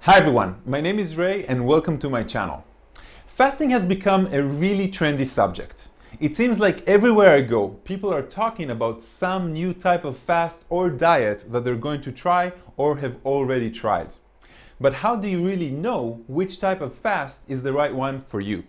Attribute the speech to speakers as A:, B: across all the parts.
A: Hi everyone, my name is Ray and welcome to my channel. Fasting has become a really trendy subject. It seems like everywhere I go, people are talking about some new type of fast or diet that they're going to try or have already tried. But how do you really know which type of fast is the right one for you?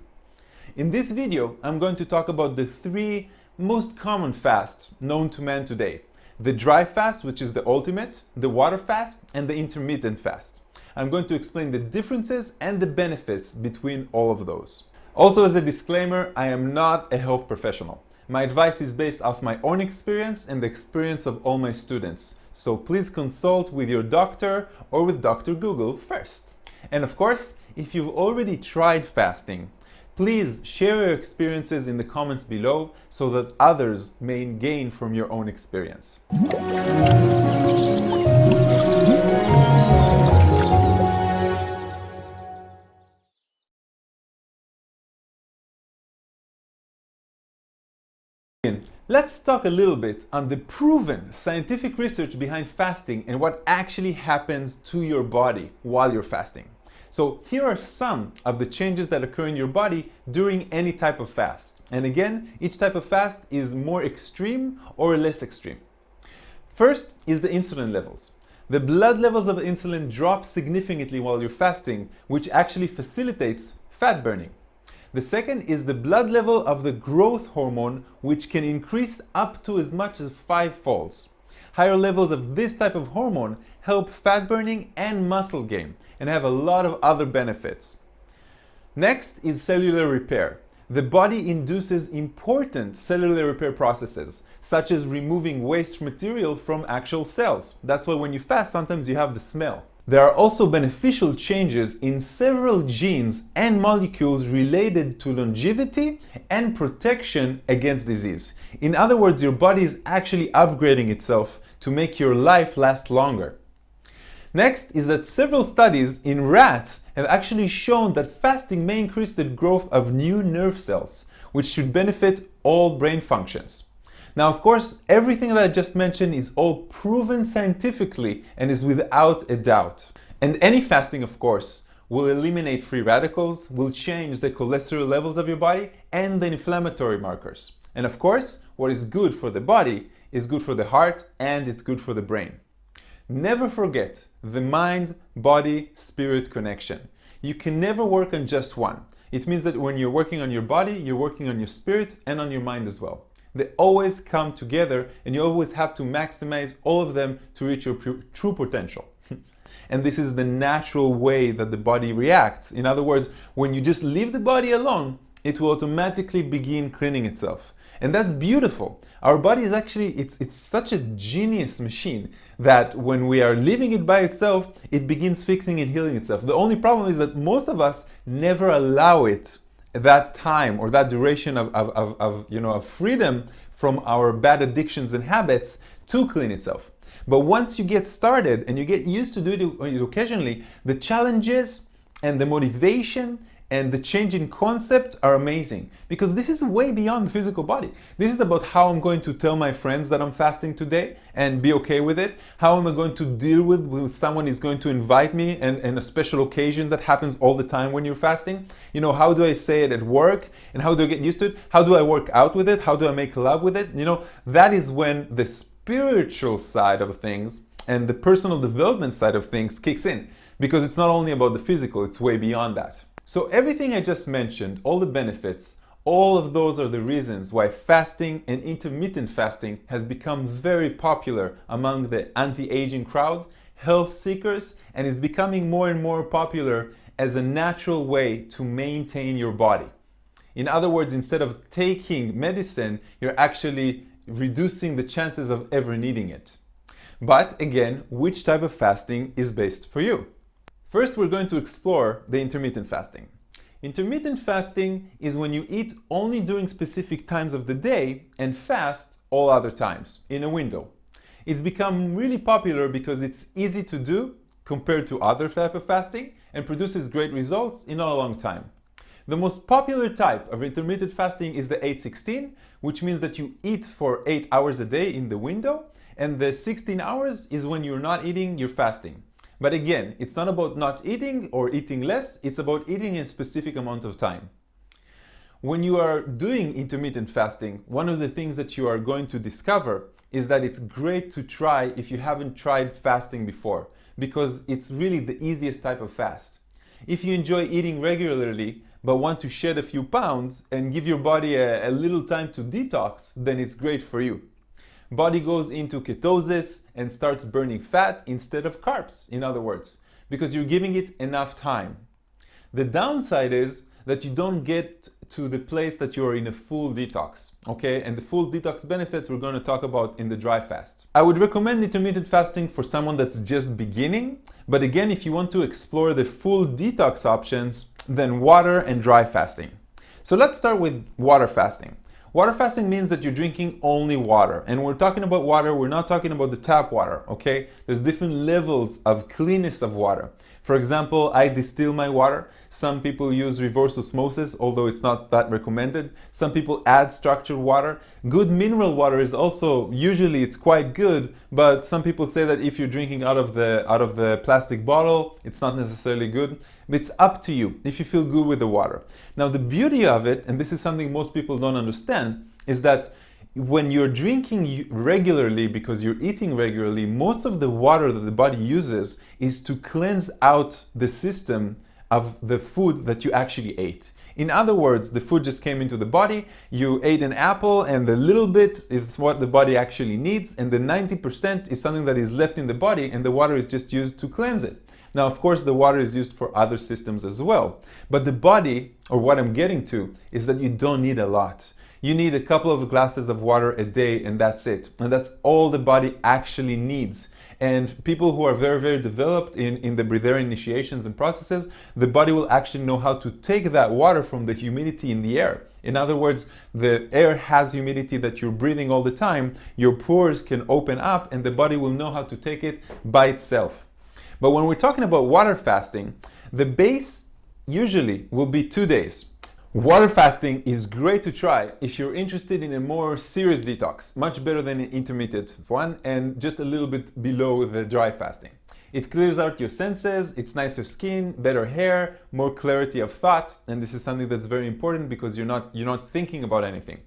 A: In this video, I'm going to talk about the three most common fasts known to man today. The dry fast, which is the ultimate, the water fast, and the intermittent fast. I'm going to explain the differences and the benefits between all of those. Also, as a disclaimer, I am not a health professional. My advice is based off my own experience and the experience of all my students. So please consult with your doctor or with Dr. Google first. And of course, if you've already tried fasting, please share your experiences in the comments below so that others may gain from your own experience. Let's talk a little bit on the proven scientific research behind fasting and what actually happens to your body while you're fasting. So here are some of the changes that occur in your body during any type of fast. And again, each type of fast is more extreme or less extreme. First is the insulin levels. The blood levels of insulin drop significantly while you're fasting, which actually facilitates fat burning. The second is the blood level of the growth hormone, which can increase up to as much as 5-fold. Higher levels of this type of hormone help fat burning and muscle gain and have a lot of other benefits. Next is cellular repair. The body induces important cellular repair processes, such as removing waste material from actual cells. That's why when you fast, sometimes you have the smell. There are also beneficial changes in several genes and molecules related to longevity and protection against disease. In other words, your body is actually upgrading itself to make your life last longer. Next is that several studies in rats have actually shown that fasting may increase the growth of new nerve cells, which should benefit all brain functions. Now, of course, everything that I just mentioned is all proven scientifically and is without a doubt. And any fasting, of course, will eliminate free radicals, will change the cholesterol levels of your body and the inflammatory markers. And of course, what is good for the body is good for the heart and it's good for the brain. Never forget the mind, body, spirit connection. You can never work on just one. It means that when you're working on your body, you're working on your spirit and on your mind as well. They always come together and you always have to maximize all of them to reach your true potential. And this is the natural way that the body reacts. In other words, when you just leave the body alone, it will automatically begin cleaning itself. And that's beautiful. Our body is actually, it's such a genius machine that when we are leaving it by itself, it begins fixing and healing itself. The only problem is that most of us never allow it that time or that duration of freedom from our bad addictions and habits to clean itself. But once you get started and you get used to doing it occasionally, the challenges and the motivation and the change in concept are amazing, because this is way beyond the physical body. This is about how I'm going to tell my friends that I'm fasting today and be okay with it. How am I going to deal with when someone is going to invite me and a special occasion that happens all the time when you're fasting? You know, how do I say it at work and how do I get used to it? How do I work out with it? How do I make love with it? You know, that is when the spiritual side of things and the personal development side of things kicks in, because it's not only about the physical, it's way beyond that. So everything I just mentioned, all the benefits, all of those are the reasons why fasting and intermittent fasting has become very popular among the anti-aging crowd, health seekers, and is becoming more and more popular as a natural way to maintain your body. In other words, instead of taking medicine, you're actually reducing the chances of ever needing it. But again, which type of fasting is best for you? First, we're going to explore the intermittent fasting. Intermittent fasting is when you eat only during specific times of the day and fast all other times in a window. It's become really popular because it's easy to do compared to other type of fasting and produces great results in not a long time. The most popular type of intermittent fasting is the 8-16, which means that you eat for 8 hours a day in the window, and the 16 hours is when you're not eating, you're fasting. But again, it's not about not eating or eating less, it's about eating a specific amount of time. When you are doing intermittent fasting, one of the things that you are going to discover is that it's great to try if you haven't tried fasting before, because it's really the easiest type of fast. If you enjoy eating regularly, but want to shed a few pounds and give your body a little time to detox, then it's great for you. Body goes into ketosis and starts burning fat instead of carbs, in other words, because you're giving it enough time. The downside is that you don't get to the place that you are in a full detox, okay? And the full detox benefits we're going to talk about in the dry fast. I would recommend intermittent fasting for someone that's just beginning, but again, if you want to explore the full detox options, then water and dry fasting. So let's start with water fasting. Water fasting means that you're drinking only water. And when we're talking about water, we're not talking about the tap water, okay? There's different levels of cleanness of water. For example, I distill my water. Some people use reverse osmosis, although it's not that recommended. Some people add structured water. Good mineral water is also, usually it's quite good, but some people say that if you're drinking out of the plastic bottle, it's not necessarily good. But it's up to you if you feel good with the water. Now, the beauty of it, and this is something most people don't understand, is that when you're drinking regularly because you're eating regularly, most of the water that the body uses is to cleanse out the system of the food that you actually ate. In other words, the food just came into the body, you ate an apple, and the little bit is what the body actually needs, and the 90% is something that is left in the body, and the water is just used to cleanse it. Now, of course, the water is used for other systems as well. But the body, or what I'm getting to, is that you don't need a lot. You need a couple of glasses of water a day, and that's it. And that's all the body actually needs. And people who are very, very developed in the breatharian initiations and processes, the body will actually know how to take that water from the humidity in the air. In other words, the air has humidity that you're breathing all the time. Your pores can open up, and the body will know how to take it by itself. But when we're talking about water fasting, the base usually will be 2 days. Water fasting is great to try if you're interested in a more serious detox, much better than an intermittent one, and just a little bit below the dry fasting. It clears out your senses, it's nicer skin, better hair, more clarity of thought, and this is something that's very important because you're not thinking about anything.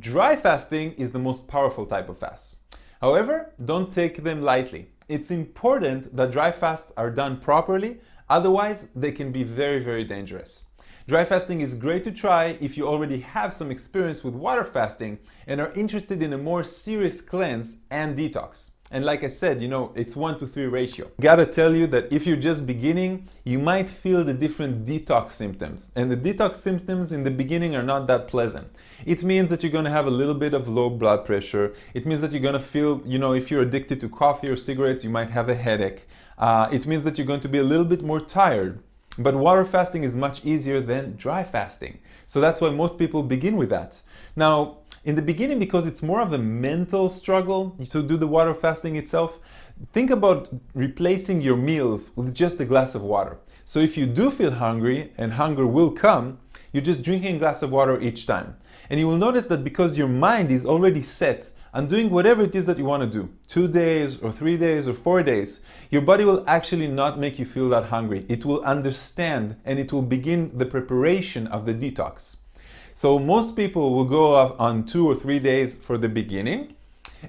A: Dry fasting is the most powerful type of fast. However, don't take them lightly. It's important that dry fasts are done properly, otherwise they can be very, very dangerous. Dry fasting is great to try if you already have some experience with water fasting and are interested in a more serious cleanse and detox. And like I said, it's 1-to-3 ratio. Gotta tell you that if you're just beginning, you might feel the different detox symptoms. And the detox symptoms in the beginning are not that pleasant. It means that you're gonna have a little bit of low blood pressure. It means that you're gonna feel, if you're addicted to coffee or cigarettes, you might have a headache. It means that you're going to be a little bit more tired. But water fasting is much easier than dry fasting. So that's why most people begin with that. Now, in the beginning, because it's more of a mental struggle to do the water fasting itself, think about replacing your meals with just a glass of water. So if you do feel hungry, and hunger will come, you're just drinking a glass of water each time. And you will notice that because your mind is already set on doing whatever it is that you want to do, 2 days or 3 days or 4 days, your body will actually not make you feel that hungry. It will understand and it will begin the preparation of the detox. So most people will go on 2 or 3 days for the beginning.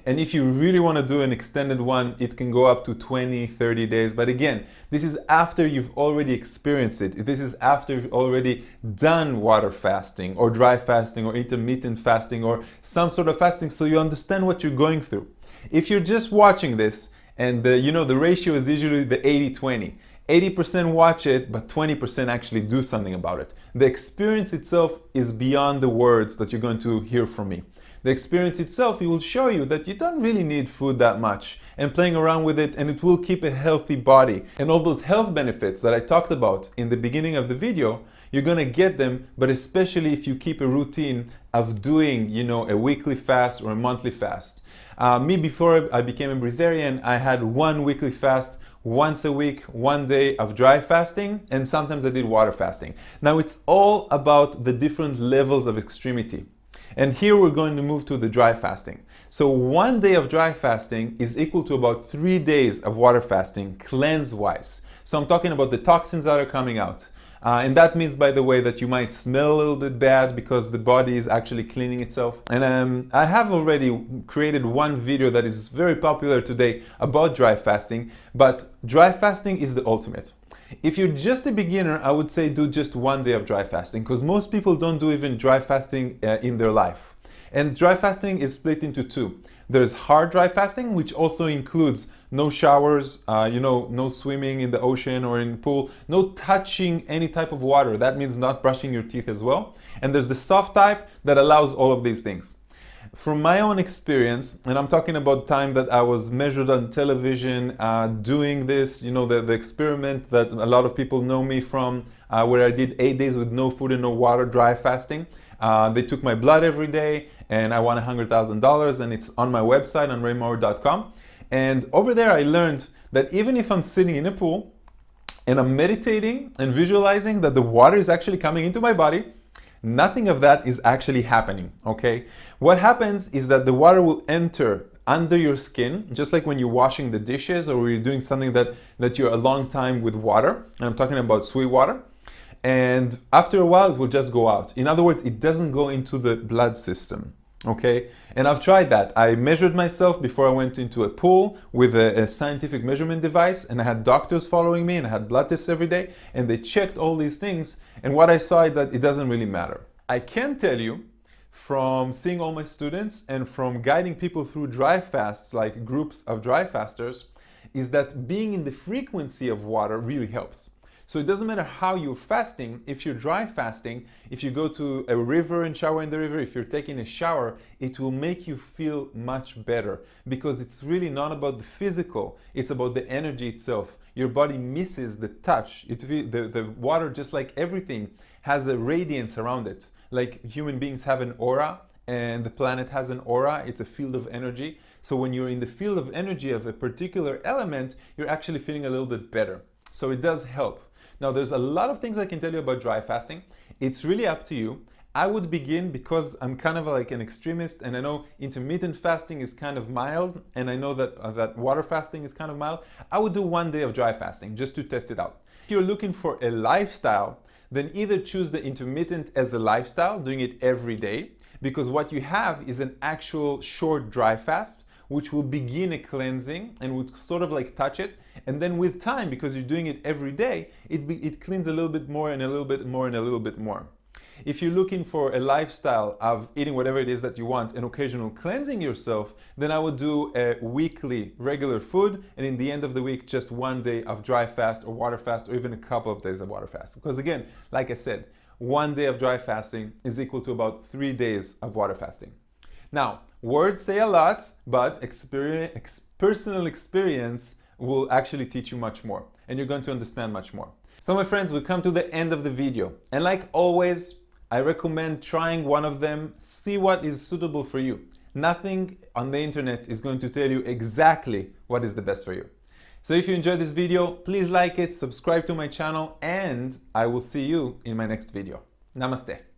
A: And if you really want to do an extended one, it can go up to 20, 30 days. But again, this is after you've already experienced it. This is after you've already done water fasting or dry fasting or intermittent fasting or some sort of fasting, so you understand what you're going through. If you're just watching this, and the ratio is usually the 80-20. 80% watch it, but 20% actually do something about it. The experience itself is beyond the words that you're going to hear from me. The experience itself, it will show you that you don't really need food that much, and playing around with it, and it will keep a healthy body. And all those health benefits that I talked about in the beginning of the video, you're gonna get them, but especially if you keep a routine of doing, a weekly fast or a monthly fast. Me, before I became a breatharian, I had one weekly fast, once a week, 1 day of dry fasting, and sometimes I did water fasting. Now it's all about the different levels of extremity. And here we're going to move to the dry fasting. So 1 day of dry fasting is equal to about 3 days of water fasting, cleanse-wise. So I'm talking about the toxins that are coming out. And that means, by the way, that you might smell a little bit bad because the body is actually cleaning itself. And I have already created one video that is very popular today about dry fasting, but dry fasting is the ultimate. If you're just a beginner, I would say do just 1 day of dry fasting, because most people don't do even dry fasting in their life. And dry fasting is split into two. There's hard dry fasting, which also includes no showers, no swimming in the ocean or in the pool, no touching any type of water. That means not brushing your teeth as well. And there's the soft type that allows all of these things. From my own experience, and I'm talking about time that I was measured on television doing this, the experiment that a lot of people know me from, where I did 8 days with no food and no water, dry fasting. They took my blood every day and I won $100,000, and it's on my website on maor.com. And over there I learned that even if I'm sitting in a pool and I'm meditating and visualizing that the water is actually coming into my body, nothing of that is actually happening, okay? What happens is that the water will enter under your skin, just like when you're washing the dishes or you're doing something that you're a long time with water, and I'm talking about sweet water, and after a while it will just go out. In other words, it doesn't go into the blood system, okay? And I've tried that. I measured myself before I went into a pool with a scientific measurement device, and I had doctors following me, and I had blood tests every day, and they checked all these things, and what I saw is that it doesn't really matter. I can tell you from seeing all my students and from guiding people through dry fasts, like groups of dry fasters, is that being in the frequency of water really helps. So it doesn't matter how you're fasting. If you're dry fasting, if you go to a river and shower in the river, if you're taking a shower, it will make you feel much better, because it's really not about the physical, it's about the energy itself. Your body misses the touch. The water, just like everything, has a radiance around it. Like human beings have an aura, and the planet has an aura. It's a field of energy. So when you're in the field of energy of a particular element, you're actually feeling a little bit better. So it does help. Now, there's a lot of things I can tell you about dry fasting. It's really up to you. I would begin, because I'm kind of like an extremist, and I know intermittent fasting is kind of mild, and I know that water fasting is kind of mild. I would do 1 day of dry fasting just to test it out. If you're looking for a lifestyle, then either choose the intermittent as a lifestyle, doing it every day, because what you have is an actual short dry fast, which will begin a cleansing and would sort of like touch it. And then with time, because you're doing it every day, it cleans a little bit more and a little bit more and a little bit more. If you're looking for a lifestyle of eating whatever it is that you want and occasional cleansing yourself, then I would do a weekly regular food, and in the end of the week, just 1 day of dry fast or water fast, or even a couple of days of water fast. Because again, like I said, 1 day of dry fasting is equal to about 3 days of water fasting. Now, words say a lot, but personal experience will actually teach you much more, and you're going to understand much more. So my friends, we've come to the end of the video. And like always, I recommend trying one of them, see what is suitable for you. Nothing on the internet is going to tell you exactly what is the best for you. So if you enjoyed this video, please like it, subscribe to my channel, and I will see you in my next video. Namaste.